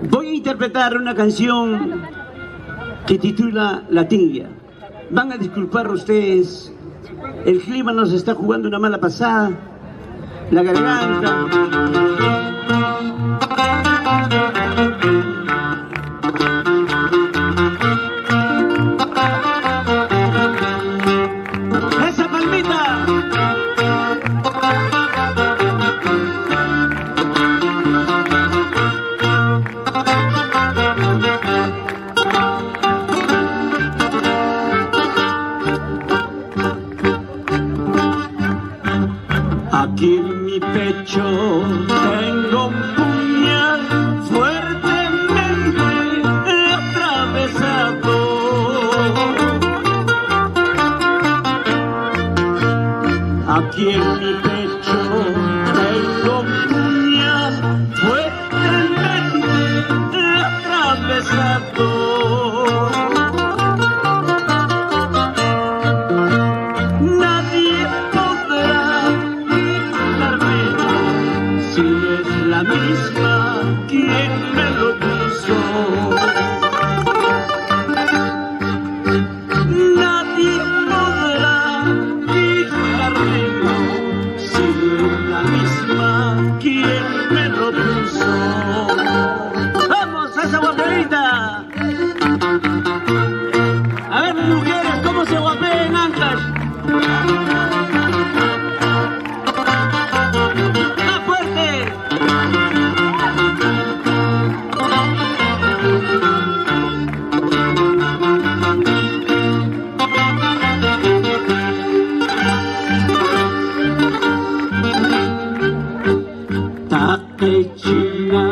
Voy a interpretar una canción que titula La Tibia. Van a disculpar ustedes, el clima nos está jugando una mala pasada, la garganta. ¡Esa palmita! Aquí en mi pecho tengo un puñal fuertemente atravesado. Aquí en mi pecho tengo un puñal fuertemente atravesado. La misma quien me lo puso. Nadie podrá quitarme si es la misma quien me lo puso. ¡Vamos a esa guaperita! A ver, mujeres, ¿cómo se guapean en Ancash? China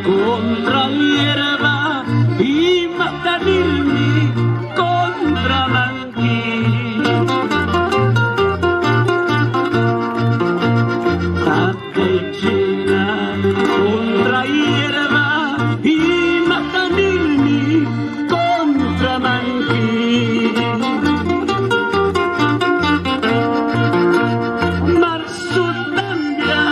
contra hierba y Matanilmi contra Manquí. China contra hierba y Matanilmi contra Manquí. Marzo Tambia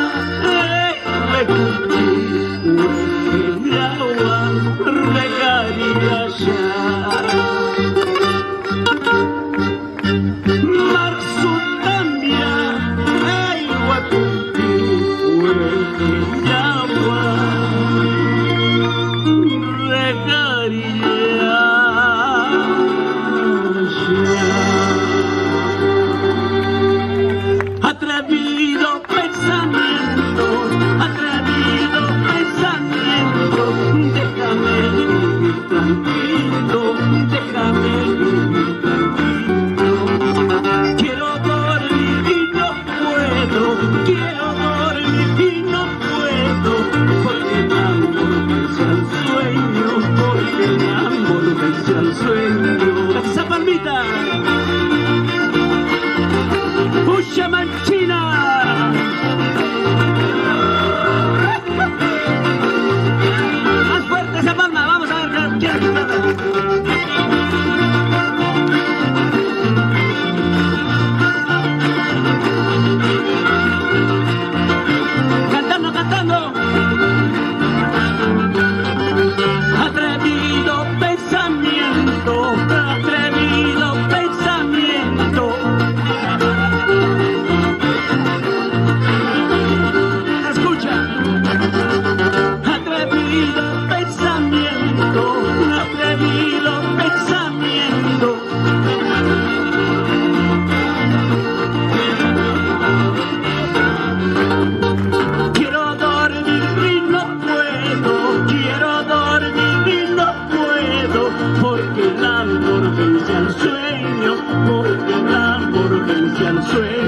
Atrevido pensamiento, déjame vivir tranquilo, déjame vivir tranquilo. Quiero dormir y no puedo, quiero dormir y no puedo, porque el amor vence al sueño, porque el amor vence al sueño. ¡Esa palmita! ¡Pucha manchina! ¡Más fuerte esa palma! ¡Vamos a ver quién es. ¡Cantando, cantando! Atrevido pensamiento, atrevido pensamiento. Escucha. Atrevido pensamiento, atrevido pensamiento. Quiero dormir y no puedo, quiero dormir y no puedo, porque el amor vence al sueño, porque el amor vence al sueño.